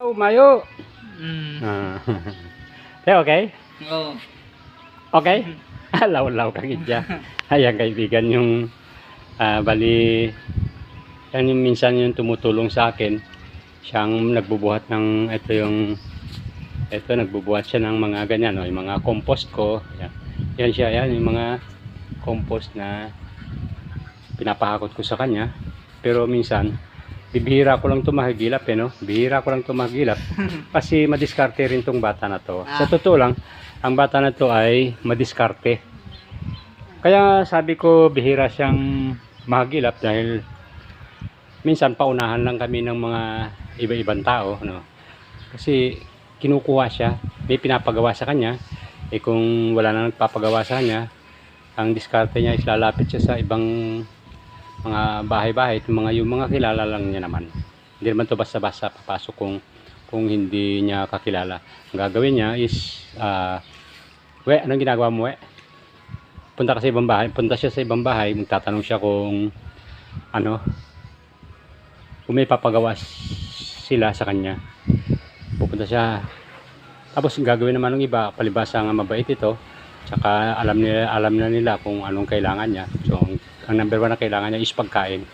Oh, Mayo. Mm. Okay? Oo. Okay? Law-law ka gidya. Ayan kaibigan yung bali yan yung minsan yung tumutulong sa akin. Siyang nagbubuhat ng nagbubuhat siya ng mga ganyan, no? Yung mga compost ko. Yan siya, yan yung mga compost na pinapahakot ko sa kanya. Pero minsan bibihira ko lang tumahigilap no? Bihira ko lang tumahigilap kasi madiskarte rin tong bata na to. Sa totoo lang, ang bata na to ay madiskarte. Kaya sabi ko bihira siyang mahagilap dahil minsan paunahan lang kami ng mga iba-ibang tao, no? Kasi kinukuha siya, may pinapagawa sa kanya. Kung wala na nagpapagawa sa kanya, ang diskarte niya is lalapit siya sa ibang mga bahay-bahay, yung mga kilala lang niya naman. Hindi naman to basta-basta papasok kung hindi niya kakilala. Ang gagawin niya is anong ginagawa mo, punta siya sa ibang bahay, magtatanong siya kung may papagawa sila sa kanya. Pupunta siya, tapos ang gagawin naman ng iba, palibasa nga mabait ito, tsaka alam na nila kung anong kailangan niya. So ang number 1 na kailangan niya is pagkain.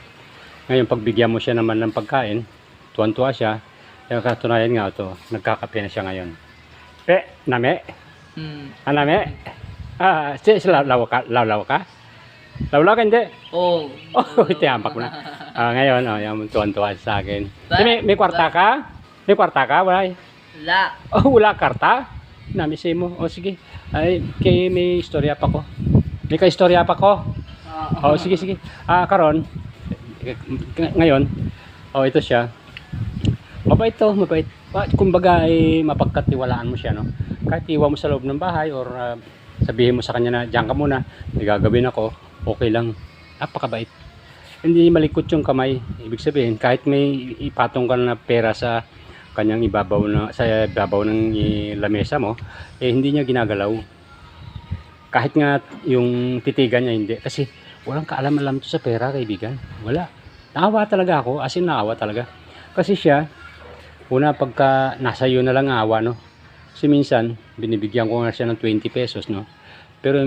Ngayon pagbigyan mo siya naman ng pagkain, tuwan-tuwa siya. Yung katunayan nga ito, nagkakape na siya ngayon. Name? Name? Lawlaw ka? Lawlaw ka hindi? Oo. Oh, tiyamak mo na. Ngayon, yung tuwan-tuwa sa akin. May kwarta ka? May kwarta ka? Wala. Wala. Oh, wala karta? Namisin mo. Oh, sige. Ay, may istorya pa ko. May ka-istorya pa ko. Oh, sige. Karon, ngayon, ito siya. Mabait to, mabait. Kumbaga ay mapagkatiwalaan mo siya, no? Kahit iwan mo sa loob ng bahay or sabihin mo sa kanya na diyan ka muna, may gagawin ako, okay lang. Napakabait. Hindi malikot yung kamay. Ibig sabihin, kahit may ipatong ka na pera sa kanyang ibabaw ng lamesa mo, hindi niya ginagalaw. Kahit nga yung titigan niya hindi, kasi walang kaalam-alam to sa pera, kaibigan. Wala. Naawa talaga ako, as in naawa talaga. Kasi siya, una pagka nasa iyo na lang awa, no? Kasi minsan, binibigyan ko nga siya ng 20 pesos, no? Pero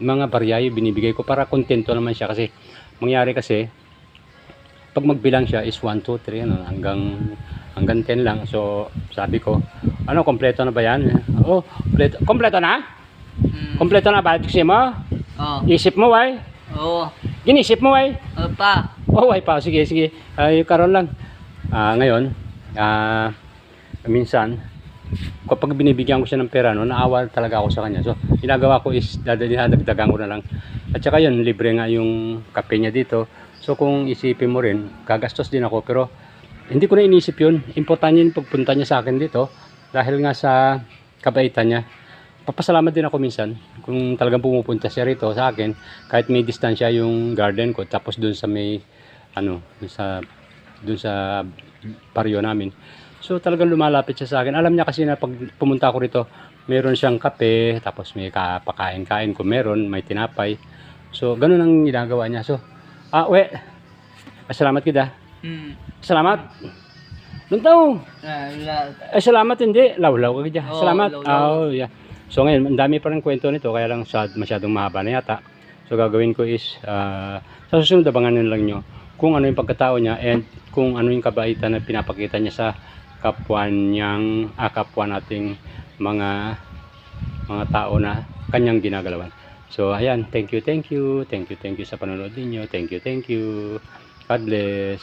mga baryayo binibigay ko para kontento naman siya. Kasi, mangyari kasi, pag magbilang siya is 1, 2, 3, hanggang 10 lang. So, sabi ko, kompleto na ba yan? Oh, kompleto na? Kompleto na ba? Kasi mo? Oo. Isip mo, ay? Oo. Ginisip mo, ay? Pa. Oh, ay pa. Sige. Ay, karon lang. Ngayon, minsan, kapag binibigyan ko siya ng pera, naawa talaga ako sa kanya. So, ginagawa ko is dadagdagan ko na lang. At saka yun, libre nga yung kape niya dito. So, kung isipin mo rin, gagastos din ako. Pero, hindi ko na inisip yun. Importante yung pagpunta niya sa akin dito. Dahil nga sa kabaitan niya. Papasalamat din ako minsan kung talagang pumupunta siya rito sa akin, kahit may distansya yung garden ko, tapos dun sa may dun sa baryo namin. So talagang lumalapit siya sa akin. Alam niya kasi na pag pumunta ako rito, meron siyang kape, tapos may kapakain-kain ko, may tinapay. So ganun ang ginagawa niya. So salamat kita. Salamat. Nuntaw. Salamat hindi. Lawlaw ka kita. Salamat. Oh, yeah. So ngayon, ang dami pa rin kwento nito, kaya lang masyadong mahaba na yata. So gagawin ko is, sa susunod abanganin lang nyo kung ano yung pagkatao niya and kung ano yung kabaitan na pinapakita niya sa kapwa nating mga tao na kanyang ginagalawan. So ayan, thank you sa panonood ninyo. Thank you. God bless.